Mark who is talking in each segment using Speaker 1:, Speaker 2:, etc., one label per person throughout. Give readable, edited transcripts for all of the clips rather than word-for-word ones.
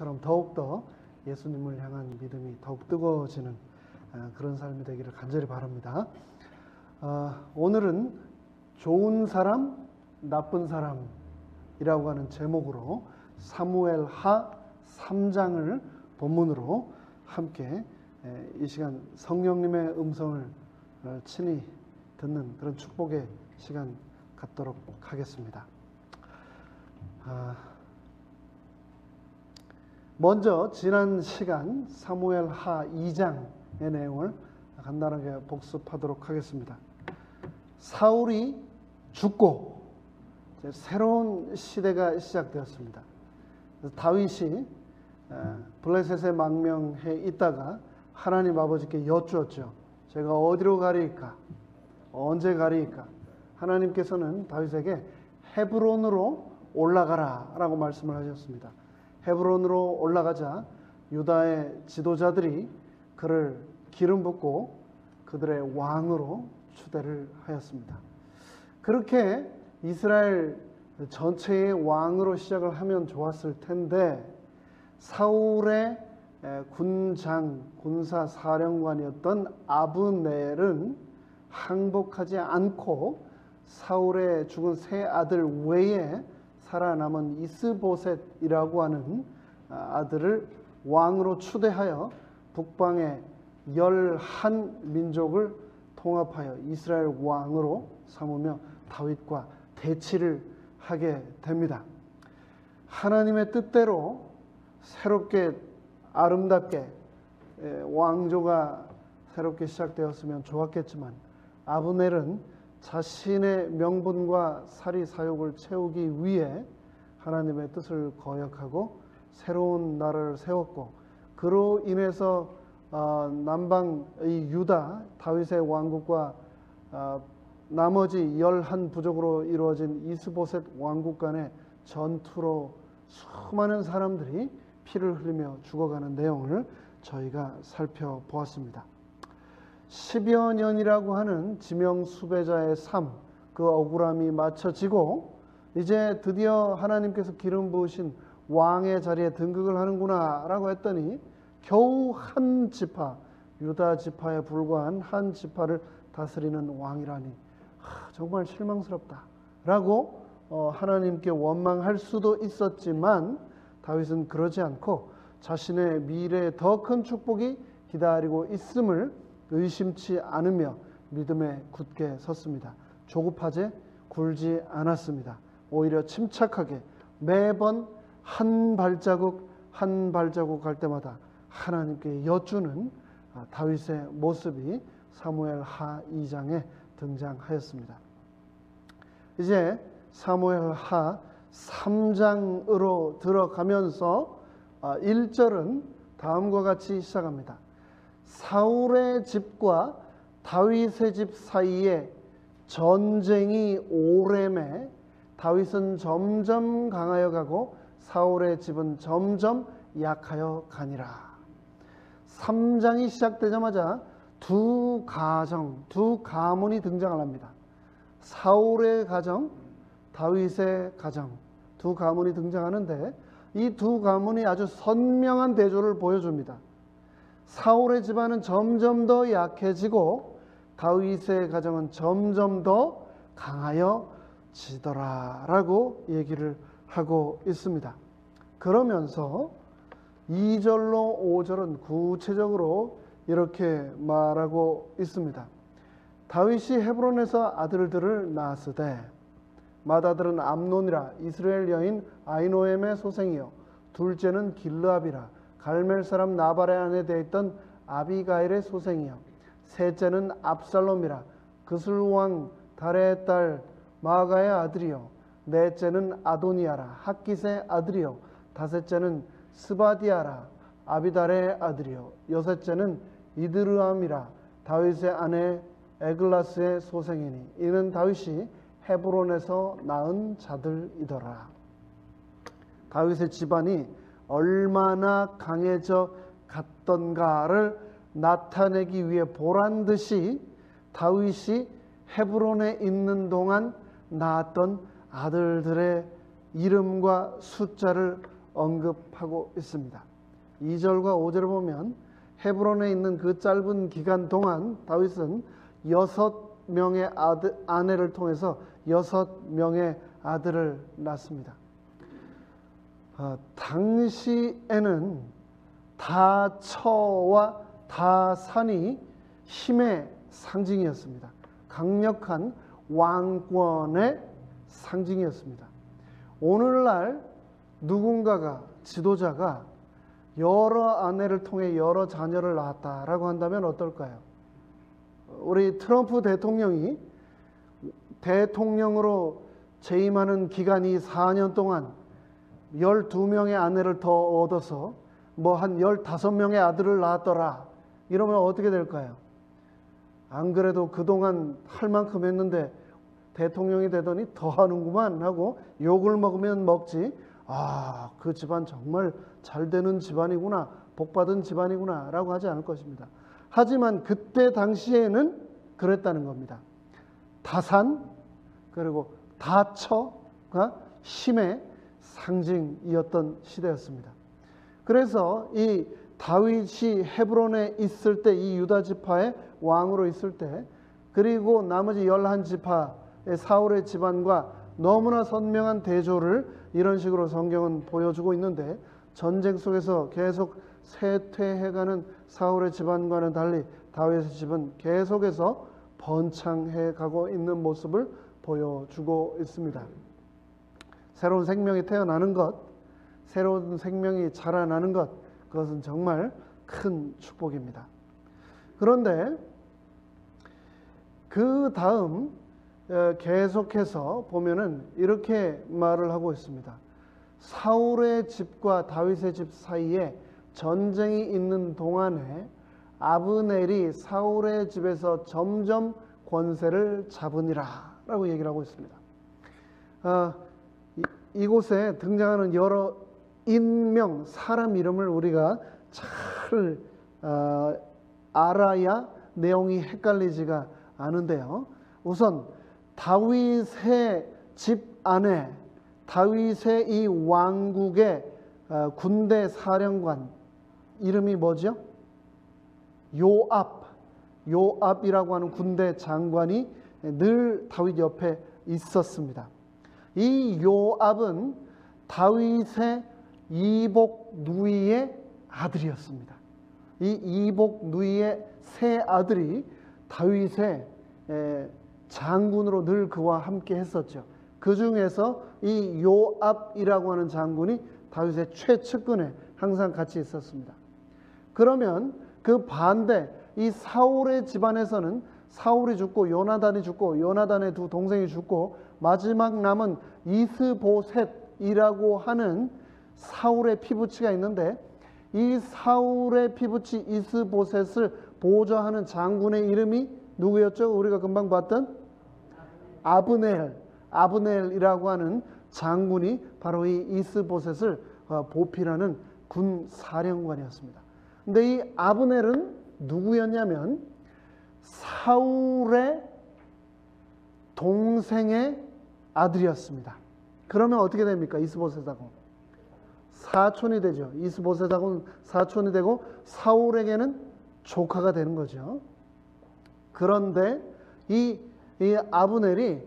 Speaker 1: 다윗처럼 더욱더 예수님을 향한 믿음이 더욱 뜨거워지는 그런 삶이 되기를 간절히 바랍니다. 오늘은 좋은 사람, 나쁜 사람이라고 하는 제목으로 사무엘하 3장을 본문으로 함께 이 시간 성령님의 음성을 친히 듣는 그런 축복의 시간 갖도록 하겠습니다. 먼저 지난 시간 사무엘하 2장의 내용을 간단하게 복습하도록 하겠습니다. 사울이 죽고 새로운 시대가 시작되었습니다. 다윗이 블레셋에 망명해 있다가 하나님 아버지께 여쭈었죠. 제가 어디로 가리이까? 언제 가리이까? 하나님께서는 다윗에게 헤브론으로 올라가라 라고 말씀을 하셨습니다. 헤브론으로 올라가자 유다의 지도자들이 그를 기름 붓고 그들의 왕으로 추대를 하였습니다. 그렇게 이스라엘 전체의 왕으로 시작을 하면 좋았을 텐데 사울의 군사 사령관이었던 아브넬은 항복하지 않고 사울의 죽은 세 아들 외에 살아남은 이스보셋이라고 하는 아들을 왕으로 추대하여 북방의 11민족을 통합하여 이스라엘 왕으로 삼으며 다윗과 대치를 하게 됩니다. 하나님의 뜻대로 새롭게 아름답게 왕조가 새롭게 시작되었으면 좋았겠지만 아브넬은 자신의 명분과 사리 사욕을 채우기 위해 하나님의 뜻을 거역하고 새로운 나라를 세웠고 그로 인해서 남방의 유다 다윗의 왕국과 나머지 11부족으로 이루어진 이스보셋 왕국 간의 전투로 수많은 사람들이 피를 흘리며 죽어가는 내용을 저희가 살펴보았습니다. 10여 년이라고 하는 지명수배자의 삶, 그 억울함이 맞춰지고 이제 드디어 하나님께서 기름 부으신 왕의 자리에 등극을 하는구나 라고 했더니 겨우 한 지파, 유다 지파에 불과한 한 지파를 다스리는 왕이라니 정말 실망스럽다 라고 하나님께 원망할 수도 있었지만 다윗은 그러지 않고 자신의 미래에 더 큰 축복이 기다리고 있음을 의심치 않으며 믿음에 굳게 섰습니다. 조급하지 굴지 않았습니다. 오히려 침착하게 매번 한 발자국 한 발자국 갈 때마다 하나님께 여쭈는 다윗의 모습이 사무엘하 2장에 등장하였습니다. 이제 사무엘하 3장으로 들어가면서 1절은 다음과 같이 시작합니다. 사울의 집과 다윗의 집 사이에 전쟁이 오래매 다윗은 점점 강하여 가고 사울의 집은 점점 약하여 가니라. 3장이 시작되자마자 두 가문이 등장을 합니다. 사울의 가정, 다윗의 가정, 두 가문이 등장하는데 이 두 가문이 아주 선명한 대조를 보여줍니다. 사울의 집안은 점점 더 약해지고 다윗의 가정은 점점 더 강하여지더라 라고 얘기를 하고 있습니다. 그러면서 2절로 5절은 구체적으로 이렇게 말하고 있습니다. 다윗이 헤브론에서 아들들을 낳았으되 맏아들은 암논이라 이스라엘 여인 아히노엠의 소생이요 둘째는 길르압이라 갈멜 사람 나발의 아내 되어 있던 아비가일의 소생이요 셋째는 압살롬이라 그술 왕 달의 딸 마가의 아들이요 넷째는 아도니아라 학깃의 아들이요 다섯째는 스바디아라 아비달의 아들이요 여섯째는 이드르암이라 다윗의 아내 에글라스의 소생이니 이는 다윗이 헤브론에서 낳은 자들이더라. 다윗의 집안이 얼마나 강해져 갔던가를 나타내기 위해 보란듯이 다윗이 헤브론에 있는 동안 낳았던 아들들의 이름과 숫자를 언급하고 있습니다. 2절과 5절을 보면 헤브론에 있는 그 짧은 기간 동안 다윗은 6명의 아내를 통해서 6명의 아들을 낳습니다. 당시에는 다처와 다산이 힘의 상징이었습니다. 강력한 왕권의 상징이었습니다. 오늘날 누군가가, 지도자가 여러 아내를 통해 여러 자녀를 낳았다라고 한다면 어떨까요? 우리 트럼프 대통령이 대통령으로 재임하는 기간이 4년 동안 12명의 아내를 더 얻어서 뭐 한 15명의 아들을 낳았더라. 이러면 어떻게 될까요? 안 그래도 그동안 할 만큼 했는데 대통령이 되더니 더 하는구만 하고 욕을 먹으면 먹지, 아, 그 집안 정말 잘 되는 집안이구나, 복받은 집안이구나 라고 하지 않을 것입니다. 하지만 그때 당시에는 그랬다는 겁니다. 다산 그리고 다처가 힘의 상징이었던 시대였습니다. 그래서 이 다윗이 헤브론에 있을 때, 이 유다 지파의 왕으로 있을 때, 그리고 나머지 11지파의 사울의 집안과 너무나 선명한 대조를 이런 식으로 성경은 보여주고 있는데, 전쟁 속에서 계속 쇠퇴해가는 사울의 집안과는 달리 다윗의 집은 계속해서 번창해 가고 있는 모습을 보여주고 있습니다. 새로운 생명이 태어나는 것, 새로운 생명이 자라나는 것, 그것은 정말 큰 축복입니다. 그런데 그 다음 계속해서 보면은 이렇게 말을 하고 있습니다. 사울의 집과 다윗의 집 사이에 전쟁이 있는 동안에 아브넬이 사울의 집에서 점점 권세를 잡으니라 라고 얘기를 하고 있습니다. 이곳에 등장하는 여러 인명, 사람 이름을 우리가 잘 알아야 내용이 헷갈리지가 않은데요. 우선 다윗의 집 안에 다윗의 이 왕국의 군대 사령관 이름이 뭐죠? 요압이라고 하는 군대 장관이 늘 다윗 옆에 있었습니다. 이 요압은 다윗의 이복 누이의 아들이었습니다. 이 이복 누이의 세 아들이 다윗의 장군으로 늘 그와 함께 했었죠. 그 중에서 이 요압이라고 하는 장군이 다윗의 최측근에 항상 같이 있었습니다. 그러면 그 반대, 이 사울의 집안에서는 사울이 죽고 요나단이 죽고 요나단의 두 동생이 죽고 마지막 남은 이스보셋이라고 하는 사울의 피부치가 있는데, 이 사울의 피부치 이스보셋을 보좌하는 장군의 이름이 누구였죠? 우리가 금방 봤던 아브넬이라고 하는 장군이 바로 이 이스보셋을 보필하는 군 사령관이었습니다. 근데 이 아브넬은 누구였냐면 사울의 동생의 아들이었습니다. 그러면 어떻게 됩니까? 이스보셋하고 사촌이 되죠. 이스보셋하고는 사촌이 되고 사울에게는 조카가 되는 거죠. 그런데 이 아브넬이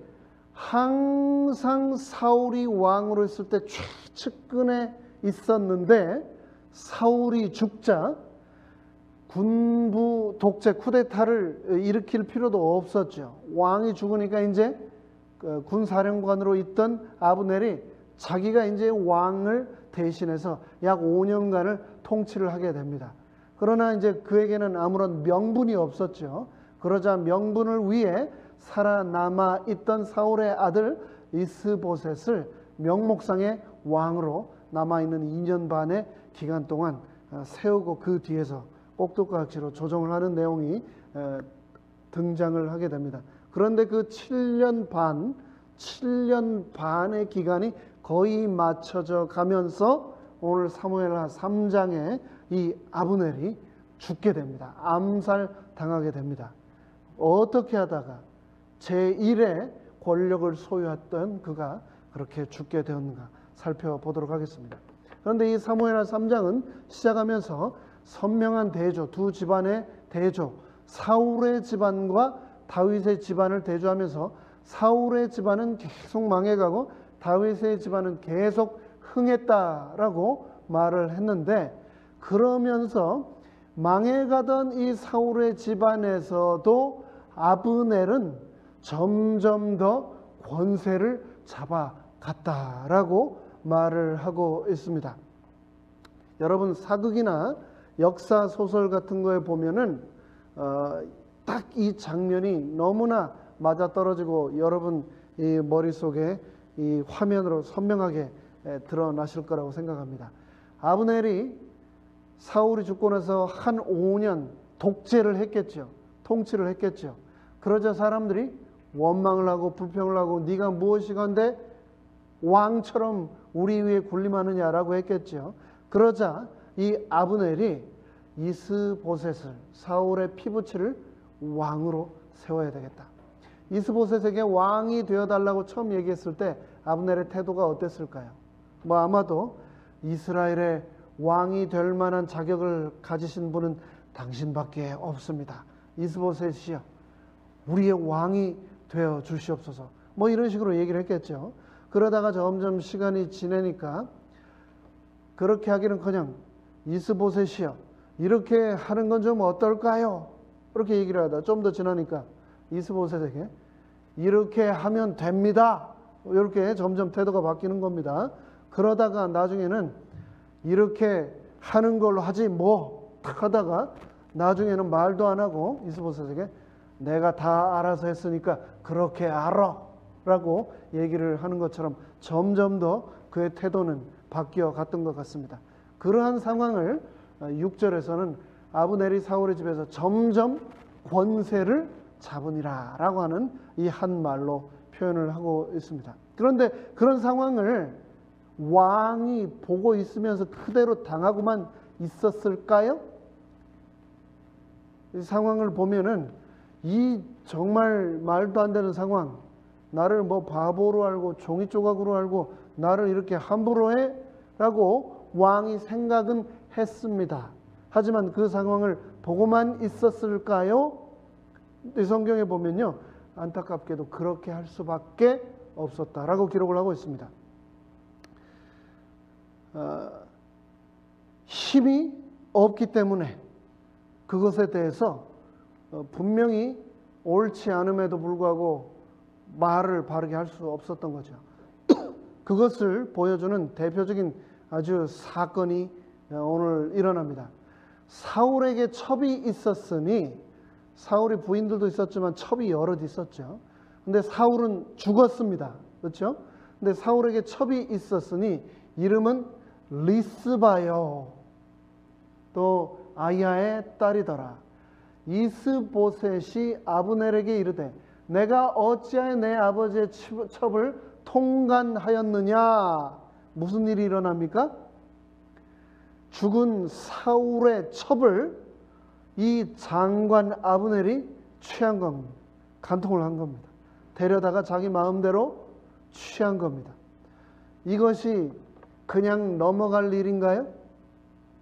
Speaker 1: 항상 사울이 왕으로 있을 때 최측근에 있었는데, 사울이 죽자 군부 독재 쿠데타를 일으킬 필요도 없었죠. 왕이 죽으니까 이제 군사령관으로 있던 아브넬이 자기가 이제 왕을 대신해서 약 5년간을 통치를 하게 됩니다. 그러나 이제 그에게는 아무런 명분이 없었죠. 그러자 명분을 위해 살아남아 있던 사울의 아들 이스보셋을 명목상의 왕으로 남아있는 2년 반의 기간 동안 세우고 그 뒤에서 꼭두각시로 조정을 하는 내용이 등장을 하게 됩니다. 그런데 그 7년 반의 기간이 거의 맞춰져 가면서 오늘 사무엘하 3장에 이 아브넬이 죽게 됩니다. 암살당하게 됩니다. 어떻게 하다가 제1의 권력을 소유했던 그가 그렇게 죽게 되었는가 살펴보도록 하겠습니다. 그런데 이 사무엘하 3장은 시작하면서 선명한 대조, 두 집안의 대조, 사울의 집안과 다윗의 집안을 대조하면서 사울의 집안은 계속 망해가고 다윗의 집안은 계속 흥했다라고 말을 했는데, 그러면서 망해가던 이 사울의 집안에서도 아브넬은 점점 더 권세를 잡아갔다라고 말을 하고 있습니다. 여러분, 사극이나 역사 소설 같은 거에 보면은 딱 이 장면이 너무나 맞아떨어지고 여러분 이 머릿속에 이 화면으로 선명하게 드러나실 거라고 생각합니다. 아브넬이 사울이 죽고 나서 한 5년 독재를 했겠죠. 통치를 했겠죠. 그러자 사람들이 원망을 하고 불평을 하고 네가 무엇이건데 왕처럼 우리 위에 군림하느냐라고 했겠죠. 그러자 이 아브넬이 이스보셋을, 사울의 피부치를 왕으로 세워야 되겠다. 이스보셋에게 왕이 되어달라고 처음 얘기했을 때 아브넬의 태도가 어땠을까요? 아마도 이스라엘의 왕이 될 만한 자격을 가지신 분은 당신밖에 없습니다. 이스보셋이여, 우리의 왕이 되어 주시옵소서. 이런 식으로 얘기를 했겠죠. 그러다가 점점 시간이 지내니까 그렇게 하기는커녕 이스보셋이여, 이렇게 하는 건 좀 어떨까요? 그렇게 얘기를 하다 좀 더 지나니까 이스보셋에게 이렇게 하면 됩니다. 이렇게 점점 태도가 바뀌는 겁니다. 그러다가 나중에는 이렇게 하는 걸로 하지 딱 하다가 나중에는 말도 안 하고 이스보셋에게 내가 다 알아서 했으니까 그렇게 알아 라고 얘기를 하는 것처럼 점점 더 그의 태도는 바뀌어 갔던 것 같습니다. 그러한 상황을 6절에서는 아브넬이 사울의 집에서 점점 권세를 잡으니라 라고 하는 이 한 말로 표현을 하고 있습니다. 그런데 그런 상황을 왕이 보고 있으면서 그대로 당하고만 있었을까요? 이 상황을 보면은 이 정말 말도 안 되는 상황, 나를 바보로 알고 종이 조각으로 알고 나를 이렇게 함부로 해? 라고 왕이 생각은 했습니다. 하지만 그 상황을 보고만 있었을까요? 이 성경에 보면요, 안타깝게도 그렇게 할 수밖에 없었다라고 기록을 하고 있습니다. 힘이 없기 때문에 그것에 대해서 분명히 옳지 않음에도 불구하고 말을 바르게 할 수 없었던 거죠. 그것을 보여주는 대표적인 아주 사건이 오늘 일어납니다. 사울에게 첩이 있었으니, 사울의 부인들도 있었지만 첩이 여럿 있었죠. 근데 사울은 죽었습니다. 그렇죠? 근데 사울에게 첩이 있었으니 이름은 리스바요, 또 아야의 딸이더라. 이스보셋이 아브넬에게 이르되 내가 어찌하여 내 아버지의 첩을 통간하였느냐. 무슨 일이 일어납니까? 죽은 사울의 첩을 이 장관 아브넬이 취한 겁니다. 간통을 한 겁니다. 데려다가 자기 마음대로 취한 겁니다. 이것이 그냥 넘어갈 일인가요?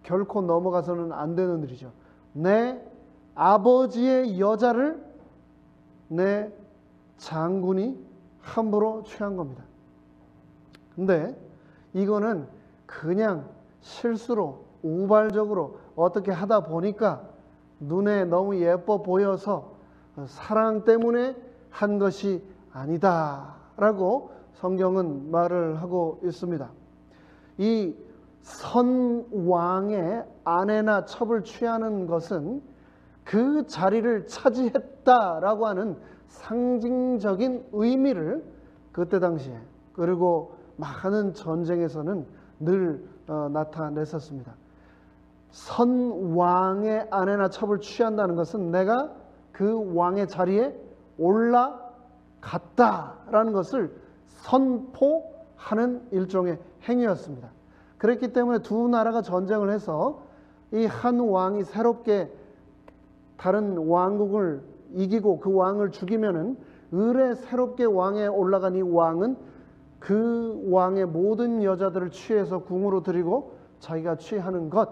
Speaker 1: 결코 넘어가서는 안 되는 일이죠. 내 아버지의 여자를 내 장군이 함부로 취한 겁니다. 근데 이거는 그냥 실수로 우발적으로 어떻게 하다 보니까 눈에 너무 예뻐 보여서 사랑 때문에 한 것이 아니다 라고 성경은 말을 하고 있습니다. 이 선왕의 아내나 첩을 취하는 것은 그 자리를 차지했다라고 하는 상징적인 의미를 그때 당시에, 그리고 많은 전쟁에서는 늘 나타냈었습니다. 선왕의 아내나 첩을 취한다는 것은 내가 그 왕의 자리에 올라갔다라는 것을 선포하는 일종의 행위였습니다. 그랬기 때문에 두 나라가 전쟁을 해서 이 한 왕이 새롭게 다른 왕국을 이기고 그 왕을 죽이면은 을에 새롭게 왕에 올라간 이 왕은 그 왕의 모든 여자들을 취해서 궁으로 들이고 자기가 취하는 것,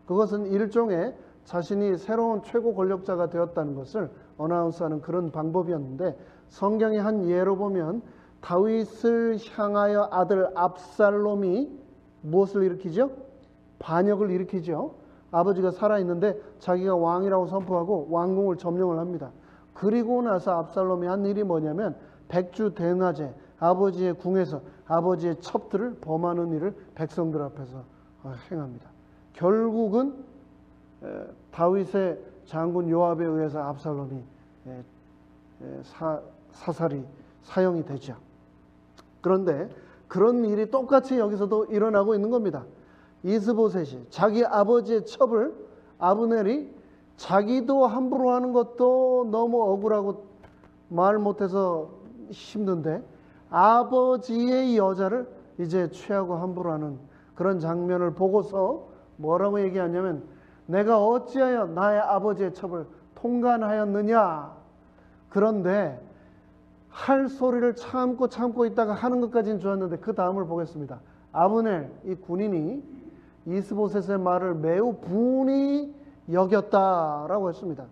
Speaker 1: 그것은 일종의 자신이 새로운 최고 권력자가 되었다는 것을 어나운스하는 그런 방법이었는데, 성경의 한 예로 보면 다윗을 향하여 아들 압살롬이 무엇을 일으키죠? 반역을 일으키죠. 아버지가 살아있는데 자기가 왕이라고 선포하고 왕궁을 점령을 합니다. 그리고 나서 압살롬이 한 일이 뭐냐면 백주 대낮에 아버지의 궁에서 아버지의 첩들을 범하는 일을 백성들 앞에서 행합니다. 결국은 다윗의 장군 요압에 의해서 압살롬이 사살이 사형이 되죠. 그런데 그런 일이 똑같이 여기서도 일어나고 있는 겁니다. 이스보셋이 자기 아버지의 첩을 아브넬이 자기도 함부로 하는 것도 너무 억울하고 말 못해서 힘든데 아버지의 여자를 이제 취하고 함부로 하는 그런 장면을 보고서 뭐라고 얘기하냐면, 내가 어찌하여 나의 아버지의 첩을 통간하였느냐. 그런데 할 소리를 참고 있다가 하는 것까지는 좋았는데 그 다음을 보겠습니다. 아브넬 이 군인이 이스보셋의 말을 매우 분히 여겼다라고 했습니다.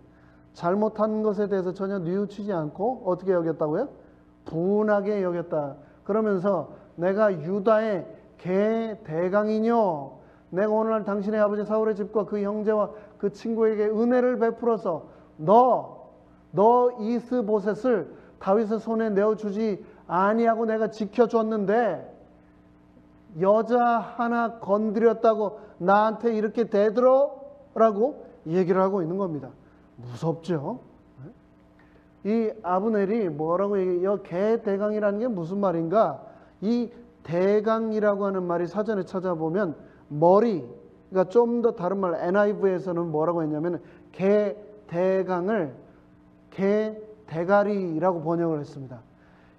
Speaker 1: 잘못한 것에 대해서 전혀 뉘우치지 않고 어떻게 여겼다고요? 분하게 여겼다. 그러면서 내가 유다의 개 대강이뇨, 내가 오늘날 당신의 아버지 사울의 집과 그 형제와 그 친구에게 은혜를 베풀어서 너 이스보셋을 다윗의 손에 내어주지 아니하고 내가 지켜줬는데 여자 하나 건드렸다고 나한테 이렇게 대들어? 라고 얘기를 하고 있는 겁니다. 무섭죠? 이 아브넬이 뭐라고 얘기해요? 개대강이라는 게 무슨 말인가? 이 대강이라고 하는 말이 사전에 찾아보면 머리, 그러니까 좀 더 다른 말 NIV에서는 뭐라고 했냐면 개대강을 개대가리라고 번역을 했습니다.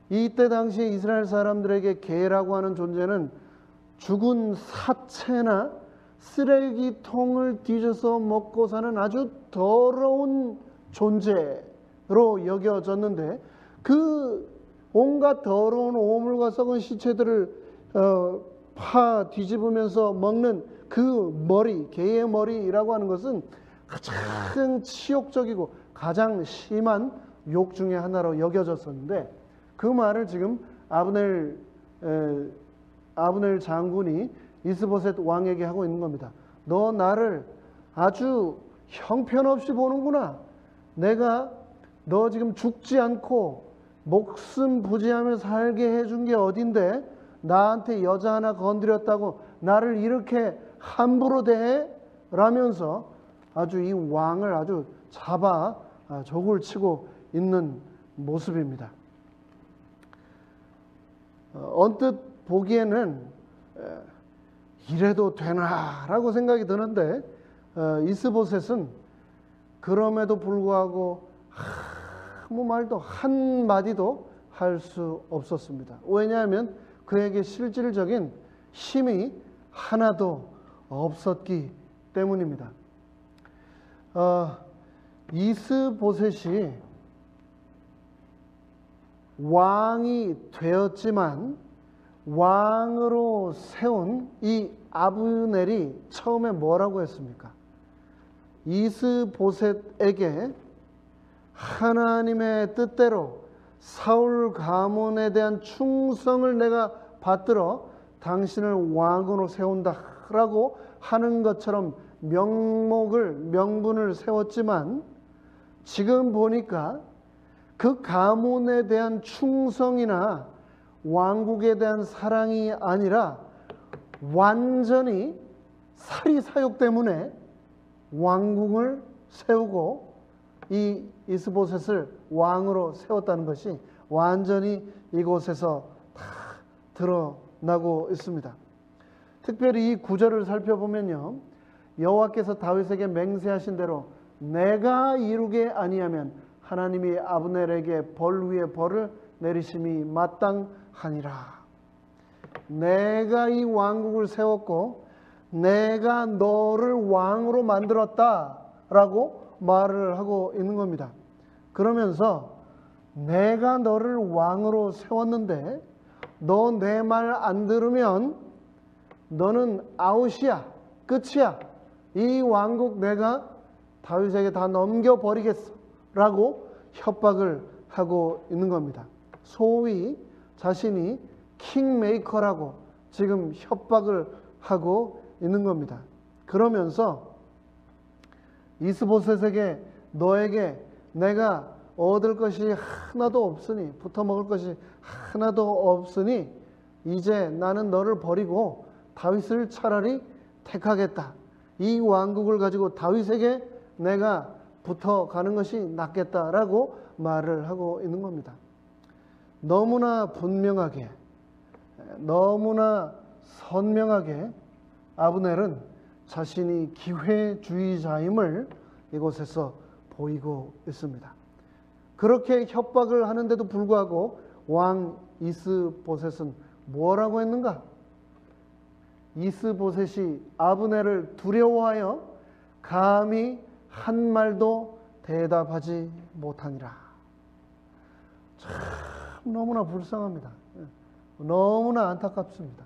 Speaker 1: 이때 당시에 이스라엘 사람들에게 개라고 하는 존재는 죽은 사체나 쓰레기통을 뒤져서 먹고 사는 아주 더러운 존재로 여겨졌는데, 그 온갖 더러운 오물과 썩은 시체들을 파 뒤집으면서 먹는 그 머리, 개의 머리라고 하는 것은 가장 치욕적이고 가장 심한 욕 중에 하나로 여겨졌었는데, 그 말을 지금 아브넬 장군이 이스보셋 왕에게 하고 있는 겁니다. 너 나를 아주 형편없이 보는구나. 내가 너 지금 죽지 않고 목숨 부지하며 살게 해준 게 어딘데 나한테 여자 하나 건드렸다고 나를 이렇게 함부로 대해? 라면서 아주 이 왕을 아주 잡아 족을 치고 있는 모습입니다. 언뜻 보기에는 이래도 되나라고 생각이 드는데, 이스보셋은 그럼에도 불구하고 아무 말도 한마디도 할 수 없었습니다. 왜냐하면 그에게 실질적인 힘이 하나도 없었기 때문입니다. 이스보셋이 왕이 되었지만 왕으로 세운 이 아브넬이 처음에 뭐라고 했습니까? 이스보셋에게 하나님의 뜻대로 사울 가문에 대한 충성을 내가 받들어 당신을 왕으로 세운다라고 하는 것처럼 명분을 세웠지만, 지금 보니까 그 가문에 대한 충성이나 왕국에 대한 사랑이 아니라 완전히 사리사욕 때문에 왕궁을 세우고 이 이스보셋을 왕으로 세웠다는 것이 완전히 이곳에서 다 드러나고 있습니다. 특별히 이 구절을 살펴보면요, 여호와께서 다윗에게 맹세하신 대로 내가 이루게 아니하면 하나님이 아브넬에게 벌 위에 벌을 내리심이 마땅하니라. 내가 이 왕국을 세웠고 내가 너를 왕으로 만들었다라고 말을 하고 있는 겁니다. 그러면서 내가 너를 왕으로 세웠는데 너 내 말 안 들으면 너는 아웃이야, 끝이야. 이 왕국 내가 다윗에게 다 넘겨버리겠어 라고 협박을 하고 있는 겁니다. 소위 자신이 킹메이커라고 지금 협박을 하고 있는 겁니다. 그러면서 이스보셋에게 너에게 내가 얻을 것이 하나도 없으니, 붙어먹을 것이 하나도 없으니 이제 나는 너를 버리고 다윗을 차라리 택하겠다. 이 왕국을 가지고 다윗에게 내가 붙어가는 것이 낫겠다라고 말을 하고 있는 겁니다. 너무나 분명하게, 너무나 선명하게 아브넬은 자신이 기회주의자임을 이곳에서 보이고 있습니다. 그렇게 협박을 하는데도 불구하고 왕 이스보셋은 뭐라고 했는가? 이스보셋이 아브넬을 두려워하여 감히 한 말도 대답하지 못하니라. 참 너무나 불쌍합니다. 너무나 안타깝습니다.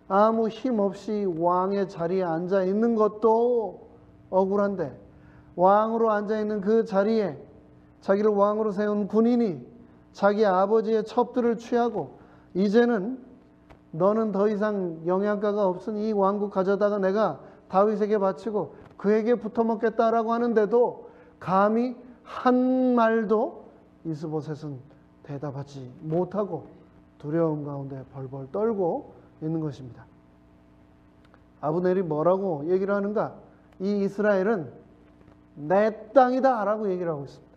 Speaker 1: 아무 힘 없이 왕의 자리에 앉아 있는 것도 억울한데 왕으로 앉아 있는 그 자리에 자기를 왕으로 세운 군인이 자기 아버지의 첩들을 취하고 이제는 너는 더 이상 영양가가 없으니 이 왕국 가져다가 내가 다윗에게 바치고 그에게 붙어먹겠다라고 하는데도 감히 한 말도 이스보셋은 대답하지 못하고 두려움 가운데 벌벌 떨고 있는 것입니다. 아브넬이 뭐라고 얘기를 하는가? 이 이스라엘은 내 땅이다 라고 얘기를 하고 있습니다.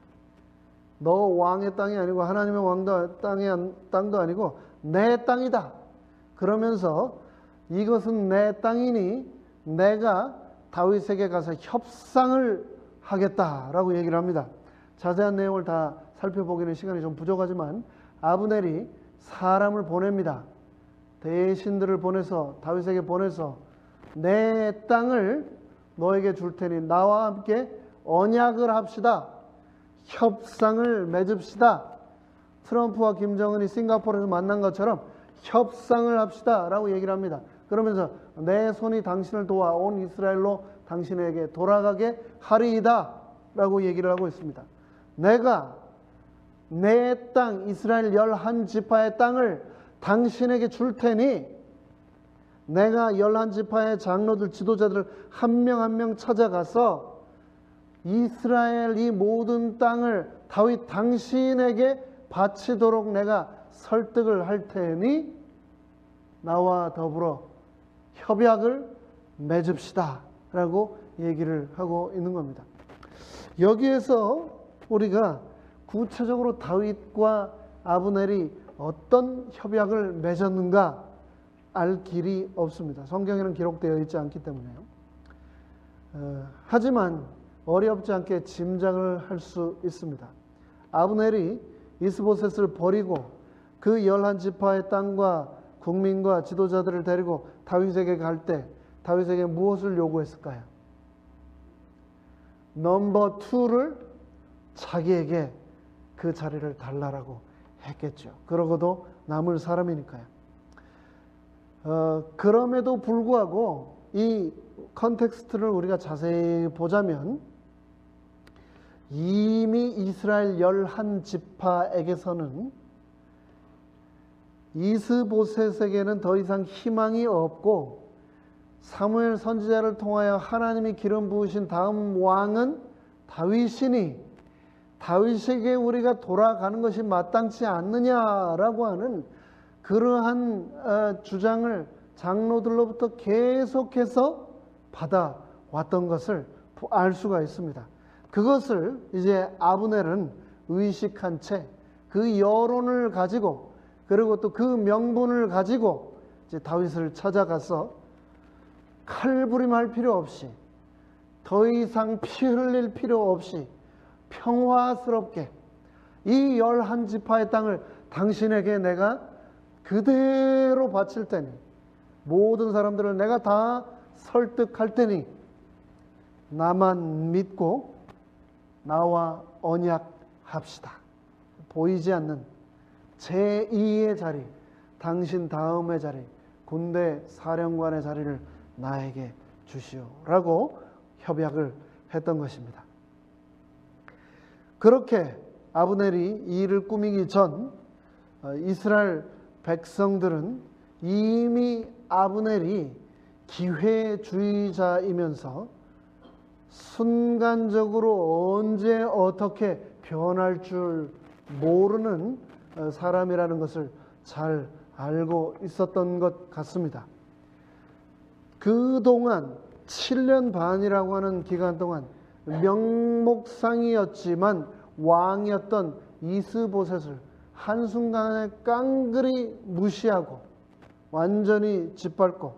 Speaker 1: 너 왕의 땅이 아니고 하나님의 땅도 아니고 내 땅이다. 그러면서 이것은 내 땅이니 내가 다윗에게 가서 협상을 하겠다라고 얘기를 합니다. 자세한 내용을 다 살펴보기는 시간이 좀 부족하지만 아브넬이 사람을 보냅니다. 대신들을 보내서 다윗에게 보내서 내 땅을 너에게 줄 테니 나와 함께 언약을 합시다. 협상을 맺읍시다. 트럼프와 김정은이 싱가포르에서 만난 것처럼 협상을 합시다 라고 얘기를 합니다. 그러면서 내 손이 당신을 도와 온 이스라엘로 당신에게 돌아가게 하리이다 라고 얘기를 하고 있습니다. 내가 내 땅 이스라엘 11지파의 땅을 당신에게 줄 테니 내가 11지파의 장로들 지도자들을 한 명 한 명 찾아가서 이스라엘 이 모든 땅을 다윗 당신에게 바치도록 내가 설득을 할 테니 나와 더불어 협약을 맺읍시다 라고 얘기를 하고 있는 겁니다. 여기에서 우리가 구체적으로 다윗과 아브넬이 어떤 협약을 맺었는가 알 길이 없습니다. 성경에는 기록되어 있지 않기 때문에요. 하지만 어렵지 않게 짐작을 할 수 있습니다. 아브넬이 이스보셋을 버리고 그 11지파의 땅과 국민과 지도자들을 데리고 다윗에게 갈 때 다윗에게 무엇을 요구했을까요? 넘버 2를 자기에게 그 자리를 달라라고 했겠죠. 그러고도 남을 사람이니까요. 그럼에도 불구하고 이 컨텍스트를 우리가 자세히 보자면 이미 이스라엘 11지파에게서는 이스보셋에게는 더 이상 희망이 없고 사무엘 선지자를 통하여 하나님이 기름 부으신 다음 왕은 다윗이니 다윗에게 우리가 돌아가는 것이 마땅치 않느냐라고 하는 그러한 주장을 장로들로부터 계속해서 받아왔던 것을 알 수가 있습니다. 그것을 이제 아브넬은 의식한 채 그 여론을 가지고 그리고 또 그 명분을 가지고 이제 다윗을 찾아가서 칼부림할 필요 없이 더 이상 피 흘릴 필요 없이 평화스럽게 이 11지파의 땅을 당신에게 내가 그대로 바칠 테니 모든 사람들을 내가 다 설득할 테니 나만 믿고 나와 언약합시다. 보이지 않는 제2의 자리, 당신 다음의 자리, 군대 사령관의 자리를 나에게 주시오라고 협약을 했던 것입니다. 그렇게 아브넬이 이 일을 꾸미기 전 이스라엘 백성들은 이미 아브넬이 기회주의자이면서 순간적으로 언제 어떻게 변할 줄 모르는 사람이라는 것을 잘 알고 있었던 것 같습니다. 그동안 7년 반이라고 하는 기간 동안 명목상이었지만 왕이었던 이스보셋을 한순간에 깡그리 무시하고 완전히 짓밟고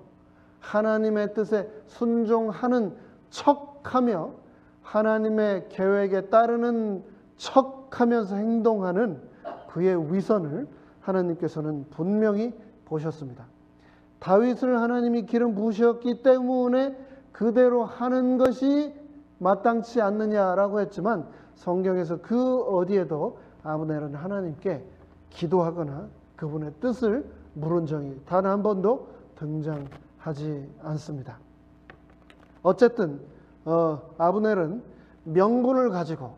Speaker 1: 하나님의 뜻에 순종하는 척하며 하나님의 계획에 따르는 척하면서 행동하는 그의 위선을 하나님께서는 분명히 보셨습니다. 다윗을 하나님이 기름 부으셨기 때문에 그대로 하는 것이 마땅치 않느냐라고 했지만 성경에서 그 어디에도 아브넬은 하나님께 기도하거나 그분의 뜻을 물은 적이 단 한 번도 등장하지 않습니다. 어쨌든 아브넬은 명분을 가지고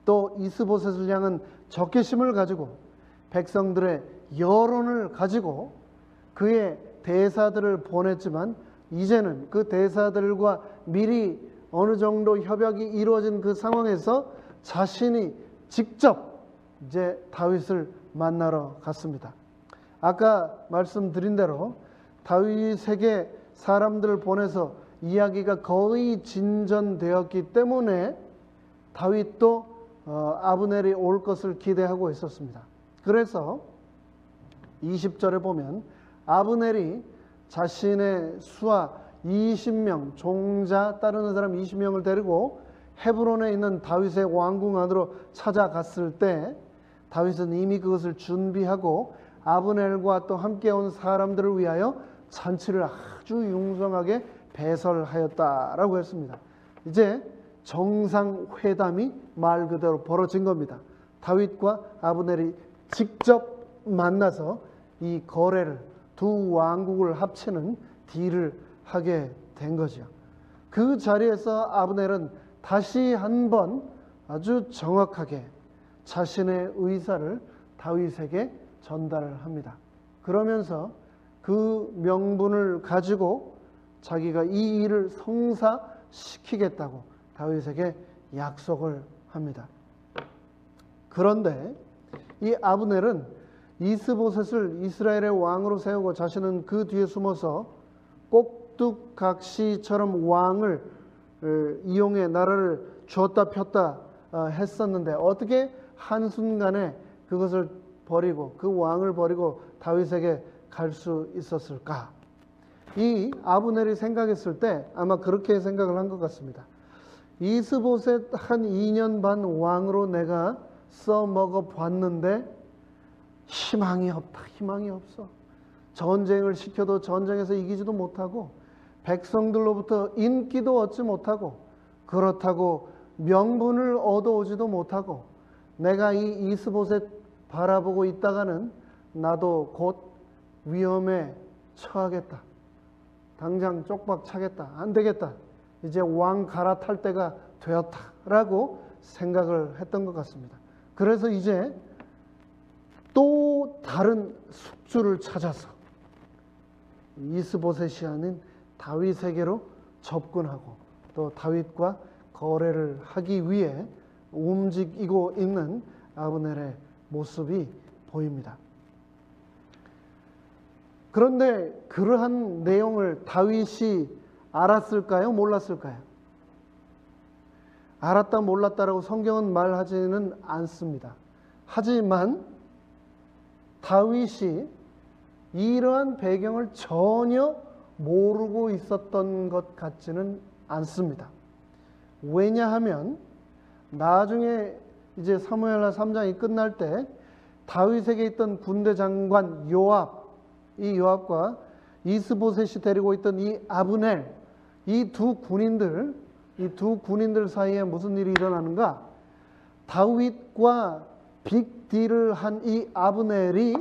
Speaker 1: 또 이스보셋을 향한 적개심을 가지고 백성들의 여론을 가지고 그의 대사들을 보냈지만 이제는 그 대사들과 미리 어느 정도 협약이 이루어진 그 상황에서 자신이 직접 이제 다윗을 만나러 갔습니다. 아까 말씀드린 대로 다윗에게 사람들을 보내서 이야기가 거의 진전되었기 때문에 다윗도 아브넬이 올 것을 기대하고 있었습니다. 그래서 20절에 보면 아브넬이 자신의 수하 20명, 종자 따르는 사람 20명을 데리고 헤브론에 있는 다윗의 왕궁 안으로 찾아갔을 때 다윗은 이미 그것을 준비하고 아브넬과 또 함께 온 사람들을 위하여 잔치를 아주 융성하게 배설하였다라고 했습니다. 이제 정상회담이 말 그대로 벌어진 겁니다. 다윗과 아브넬이 직접 만나서 이 거래를 두 왕국을 합치는 딜을 하게 된 거죠. 그 자리에서 아브넬은 다시 한번 아주 정확하게 자신의 의사를 다윗에게 전달을 합니다. 그러면서 그 명분을 가지고 자기가 이 일을 성사시키겠다고 다윗에게 약속을 합니다. 그런데 이 아브넬은 이스보셋을 이스라엘의 왕으로 세우고 자신은 그 뒤에 숨어서 꼭두각시처럼 왕을 이용해 나라를 쥐었다 폈다 했었는데 어떻게 한순간에 그것을 버리고 그 왕을 버리고 다윗에게 갈 수 있었을까? 이 아브넬이 생각했을 때 아마 그렇게 생각을 한 것 같습니다. 이스보셋 한 2년 반 왕으로 내가 써먹어 봤는데 희망이 없다. 희망이 없어. 전쟁을 시켜도 전쟁에서 이기지도 못하고 백성들로부터 인기도 얻지 못하고 그렇다고 명분을 얻어오지도 못하고 내가 이 이스보셋 바라보고 있다가는 나도 곧 위험에 처하겠다. 당장 쪽박 차겠다. 안 되겠다. 이제 왕 갈아탈 때가 되었다라고 생각을 했던 것 같습니다. 그래서 이제 또 다른 숙주를 찾아서 이스보셋이 아닌 다윗에게로 접근하고 또 다윗과 거래를 하기 위해 움직이고 있는 아브넬의 모습이 보입니다. 그런데 그러한 내용을 다윗이 알았을까요? 몰랐을까요? 알았다 몰랐다라고 성경은 말하지는 않습니다. 하지만 다윗이 이러한 배경을 전혀 모르고 있었던 것 같지는 않습니다. 왜냐하면 나중에 이제 사무엘하 3장이 끝날 때 다윗에게 있던 군대 장관 요압, 이 요압과 이스보셋이 데리고 있던 이 아브넬, 이 두 군인들 사이에 무슨 일이 일어나는가? 다윗과 빅딜을 한 이 아브넬이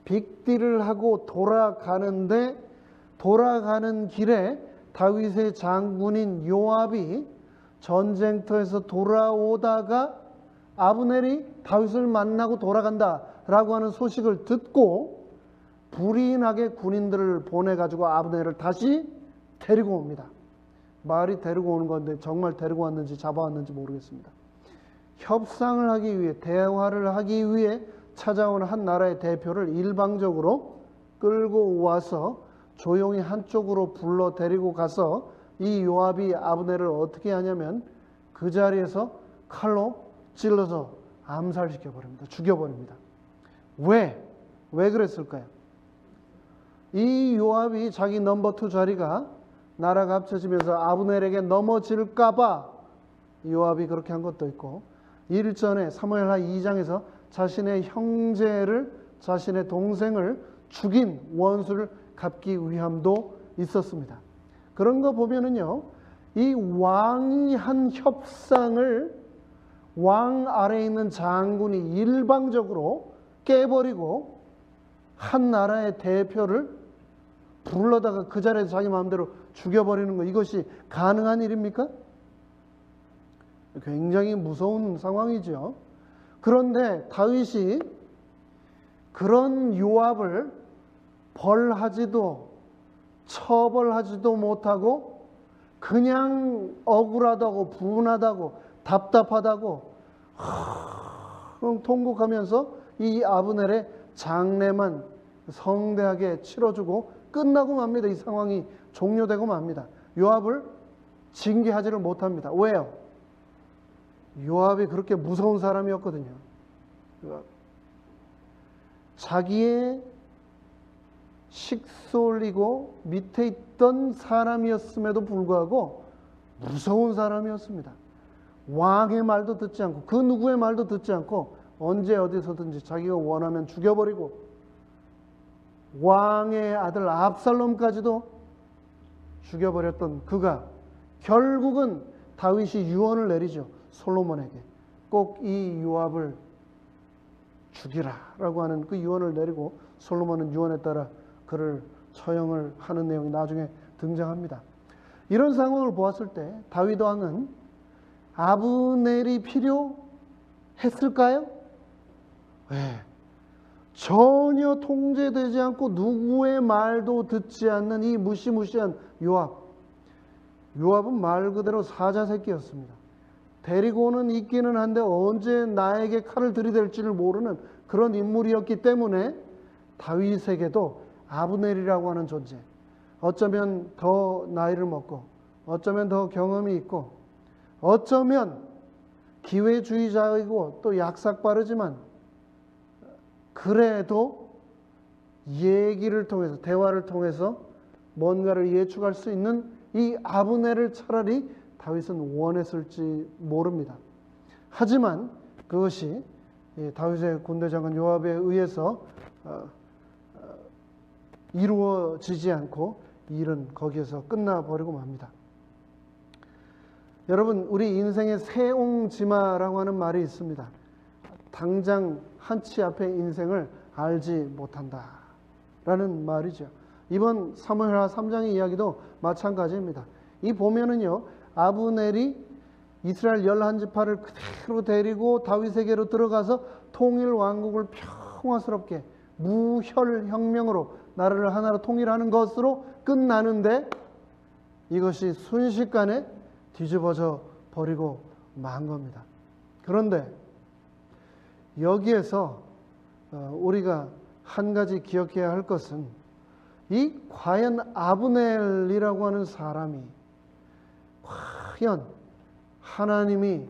Speaker 1: 빅딜을 하고 돌아가는 길에 다윗의 장군인 요압이 전쟁터에서 돌아오다가 아브넬이 다윗을 만나고 돌아간다라고 하는 소식을 듣고 불이 나게 군인들을 보내가지고 아브넬을 다시 데리고 옵니다. 말이 데리고 오는 건데 정말 데리고 왔는지 잡아왔는지 모르겠습니다. 협상을 하기 위해, 대화를 하기 위해 찾아온 한 나라의 대표를 일방적으로 끌고 와서 조용히 한쪽으로 불러 데리고 가서 이 요압이 아브넬을 어떻게 하냐면 그 자리에서 칼로 찔러서 암살시켜 버립니다. 죽여버립니다. 왜 그랬을까요? 이 요압이 자기 넘버 2 자리가 나라가 합쳐지면서 아브넬에게 넘어질까봐 요압이 그렇게 한 것도 있고, 일전에 사무엘하 2장에서 자신의 형제를, 자신의 동생을 죽인 원수를 갚기 위함도 있었습니다. 그런 거 보면은요, 이 왕이 한 협상을 왕 아래에 있는 장군이 일방적으로 깨버리고 한 나라의 대표를 불러다가 그 자리에서 자기 마음대로 죽여버리는 거, 이것이 가능한 일입니까? 굉장히 무서운 상황이죠. 그런데 다윗이 그런 요압을 벌하지도 처벌하지도 못하고 그냥 억울하다고, 분하다고, 답답하다고 통곡하면서 이 아브넬의 장례만 성대하게 치러주고 끝나고 맙니다. 이 상황이 종료되고 맙니다. 요압을 징계하지를 못합니다. 왜요? 요압이 그렇게 무서운 사람이었거든요. 자기의 식솔이고 밑에 있던 사람이었음에도 불구하고 무서운 사람이었습니다. 왕의 말도 듣지 않고 그 누구의 말도 듣지 않고 언제 어디서든지 자기가 원하면 죽여버리고 왕의 아들 압살롬까지도 죽여버렸던 그가 결국은 다윗이 유언을 내리죠. 솔로몬에게 꼭 이 요압을 죽이라라고 하는 그 유언을 내리고 솔로몬은 유언에 따라 그를 처형을 하는 내용이 나중에 등장합니다. 이런 상황을 보았을 때 다윗 왕은 아브넬이 필요했을까요? 네. 전혀 통제되지 않고 누구의 말도 듣지 않는 이 무시무시한 요압. 요압은 말 그대로 사자새끼였습니다. 데리고는 있기는 한데 언제 나에게 칼을 들이댈지를 모르는 그런 인물이었기 때문에 다윗에게도 아브넬이라고 하는 존재, 어쩌면 더 나이를 먹고 어쩌면 더 경험이 있고 어쩌면 기회주의자이고 또 약삭빠르지만 그래도 얘기를 통해서, 대화를 통해서 뭔가를 예측할 수 있는 이 아브넬을 차라리 다윗은 원했을지 모릅니다. 하지만 그것이 다윗의 군대장관 요압에 의해서 이루어지지 않고 일은 거기에서 끝나버리고 맙니다. 여러분, 우리 인생의 세옹지마라고 하는 말이 있습니다. 당장 한치 앞의 인생을 알지 못한다라는 말이죠. 이번 사무엘하 3장의 이야기도 마찬가지입니다. 이 보면은요, 아브넬이 이스라엘 11지파를 그대로 데리고 다윗에게로 들어가서 통일 왕국을 평화스럽게 무혈혁명으로 나라를 하나로 통일하는 것으로 끝나는데 이것이 순식간에 뒤집어져 버리고 만 겁니다. 그런데 여기에서 우리가 한 가지 기억해야 할 것은 이 과연 아브넬이라고 하는 사람이 과연 하나님이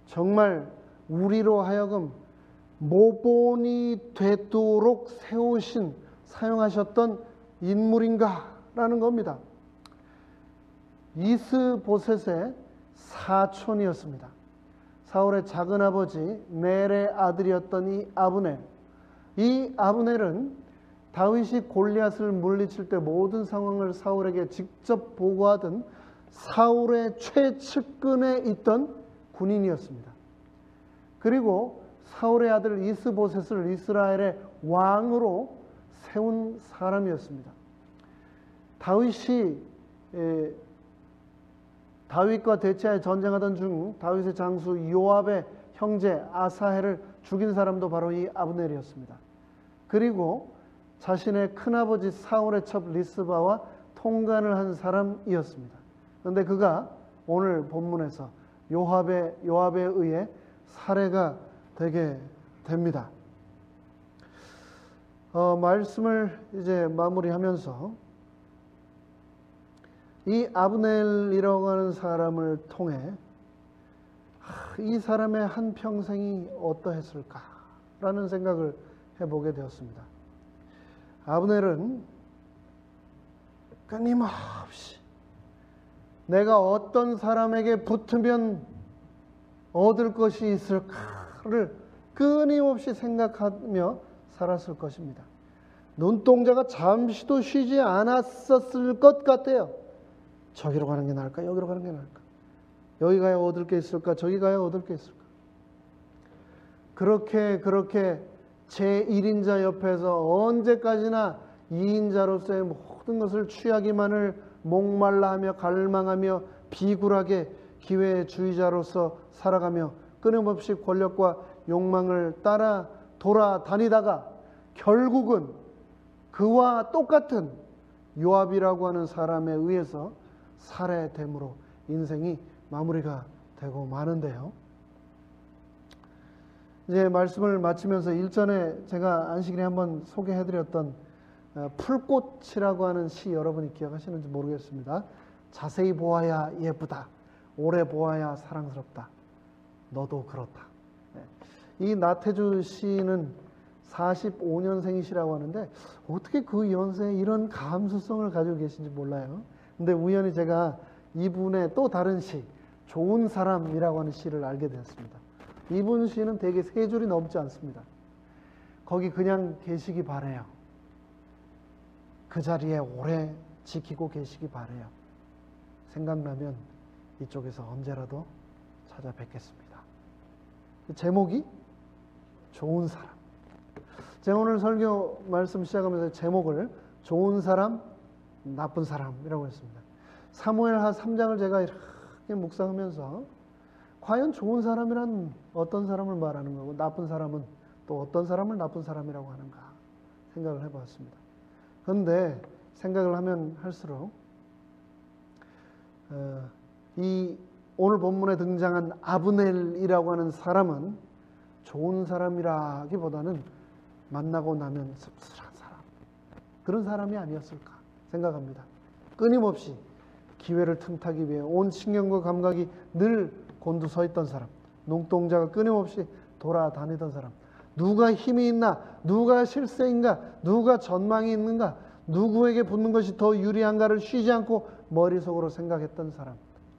Speaker 1: 정말 우리로 하여금 모본이 되도록 세우신, 사용하셨던 인물인가라는 겁니다. 이스보셋의 사촌이었습니다. 사울의 작은아버지 넬의 아들이었던 이 아브넬. 이 아브넬은 다윗이 골리앗을 물리칠 때 모든 상황을 사울에게 직접 보고하던 사울의 최측근에 있던 군인이었습니다. 그리고 사울의 아들 이스보셋을 이스라엘의 왕으로 세운 사람이었습니다. 다윗이 다윗과 대치하여 전쟁하던 중 다윗의 장수 요압의 형제 아사헬을 죽인 사람도 바로 이 아브넬이었습니다. 그리고 자신의 큰아버지 사울의 첩 리스바와 통간을 한 사람이었습니다. 그런데 그가 오늘 본문에서 요압에 의해 살해가 되게 됩니다. 말씀을 이제 마무리하면서 이 아브넬이라고 하는 사람을 통해 이 사람의 한 평생이 어떠했을까라는 생각을 해보게 되었습니다. 아브넬은 끊임없이 내가 어떤 사람에게 붙으면 얻을 것이 있을까를 끊임없이 생각하며 살았을 것입니다. 눈동자가 잠시도 쉬지 않았었을 것 같아요. 저기로 가는 게 나을까? 여기로 가는 게 나을까? 여기 가야 얻을 게 있을까? 저기 가야 얻을 게 있을까? 그렇게 제1인자 옆에서 언제까지나 2인자로서의 모든 것을 취하기만을 목말라 하며 갈망하며 비굴하게 기회주의자로서 살아가며 끊임없이 권력과 욕망을 따라 돌아다니다가 결국은 그와 똑같은 요압이라고 하는 사람에 의해서 살해됨으로 인생이 마무리가 되고 마는데요. 이제 말씀을 마치면서 일전에 제가 안식일에 한번 소개해드렸던 풀꽃이라고 하는 시 여러분이 기억하시는지 모르겠습니다. 자세히 보아야 예쁘다. 오래 보아야 사랑스럽다. 너도 그렇다. 이 나태주 시인은 45년생이시라고 하는데 어떻게 그 연세에 이런 감수성을 가지고 계신지 몰라요. 근데 우연히 제가 이분의 또 다른 시, 좋은 사람이라고 하는 시를 알게 되었습니다. 이분 시는 되게 3줄이 넘지 않습니다. 거기 그냥 계시기 바래요. 그 자리에 오래 지키고 계시기 바래요. 생각나면 이쪽에서 언제라도 찾아뵙겠습니다. 제목이 좋은 사람. 제가 오늘 설교 말씀 시작하면서 제목을 좋은 사람, 나쁜 사람이라고 했습니다. 사무엘하 3장을 제가 이렇게 묵상하면서 과연 좋은 사람이란 어떤 사람을 말하는 거고 나쁜 사람은 또 어떤 사람을 나쁜 사람이라고 하는가 생각을 해보았습니다. 그런데 생각을 하면 할수록 이 오늘 본문에 등장한 아브넬이라고 하는 사람은 좋은 사람이라기보다는 만나고 나면 씁쓸한 사람, 그런 사람이 아니었을까 생각합니다. 끊임없이 기회를 틈타기 위해 온 신경과 감각이 늘 곤두서 있던 사람, 눈동자가 끊임없이 돌아다니던 사람, 누가 힘이 있나, 누가 실세인가, 누가 전망이 있는가, 누구에게 붙는 것이 더 유리한가를 쉬지 않고 머릿속으로 생각했던 사람,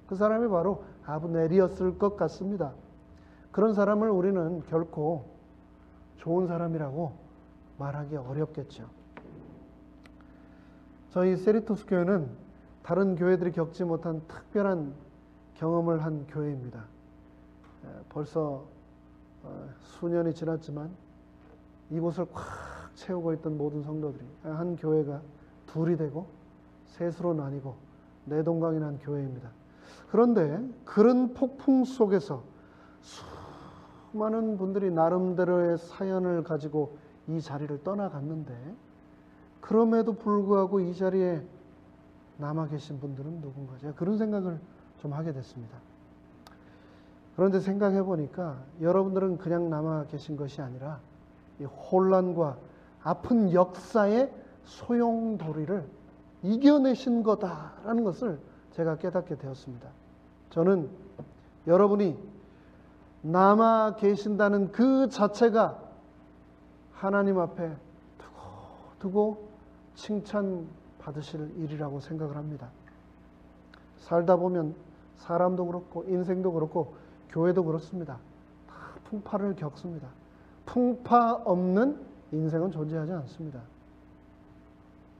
Speaker 1: 그 사람이 바로 아브넬이었을 것 같습니다. 그런 사람을 우리는 결코 좋은 사람이라고 말하기 어렵겠죠. 저희 세리토스 교회는 다른 교회들이 겪지 못한 특별한 경험을 한 교회입니다. 벌써 수년이 지났지만 이곳을 꽉 채우고 있던 모든 성도들이 한 교회가 둘이 되고 셋으로 나뉘고 내동강이 난 교회입니다. 그런데 그런 폭풍 속에서 수많은 분들이 나름대로의 사연을 가지고 이 자리를 떠나갔는데 그럼에도 불구하고 이 자리에 남아 계신 분들은 누군가, 제가 그런 생각을 좀 하게 됐습니다. 그런데 생각해 보니까 여러분들은 그냥 남아 계신 것이 아니라 이 혼란과 아픈 역사의 소용돌이를 이겨내신 거다라는 것을 제가 깨닫게 되었습니다. 저는 여러분이 남아 계신다는 그 자체가 하나님 앞에 두고 칭찬 받으실 일이라고 생각을 합니다. 살다 보면 사람도 그렇고 인생도 그렇고 교회도 그렇습니다. 다 풍파를 겪습니다. 풍파 없는 인생은 존재하지 않습니다.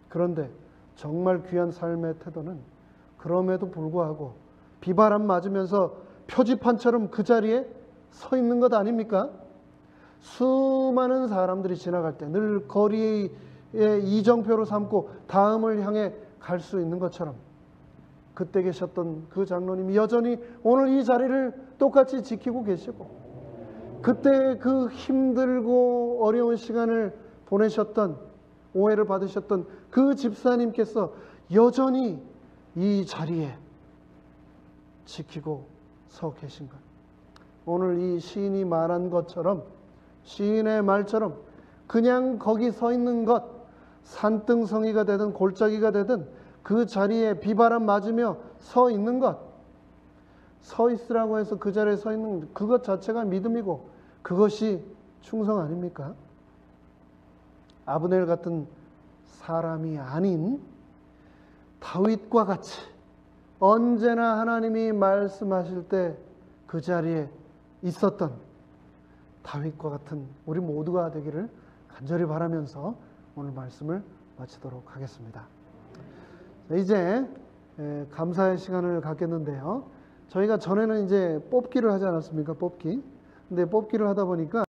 Speaker 1: 그런데 정말 귀한 삶의 태도는 그럼에도 불구하고 비바람 맞으면서 표지판처럼 그 자리에 서 있는 것 아닙니까? 수많은 사람들이 지나갈 때 늘 거리의 이정표로 삼고 다음을 향해 갈 수 있는 것처럼 그때 계셨던 그 장로님이 여전히 오늘 이 자리를 똑같이 지키고 계시고, 그때 그 힘들고 어려운 시간을 보내셨던, 오해를 받으셨던 그 집사님께서 여전히 이 자리에 지키고 서 계신 것. 오늘 이 시인이 말한 것처럼, 시인의 말처럼 그냥 거기 서 있는 것, 산등성이가 되든 골짜기가 되든 그 자리에 비바람 맞으며 서 있는 것, 서 있으라고 해서 그 자리에 서 있는 그것 자체가 믿음이고 그것이 충성 아닙니까? 아브넬 같은 사람이 아닌 다윗과 같이 언제나 하나님이 말씀하실 때 그 자리에 있었던 다윗과 같은 우리 모두가 되기를 간절히 바라면서 오늘 말씀을 마치도록 하겠습니다. 이제 감사의 시간을 갖겠는데요. 저희가 전에는 이제 뽑기를 하지 않았습니까? 뽑기. 근데 뽑기를 하다 보니까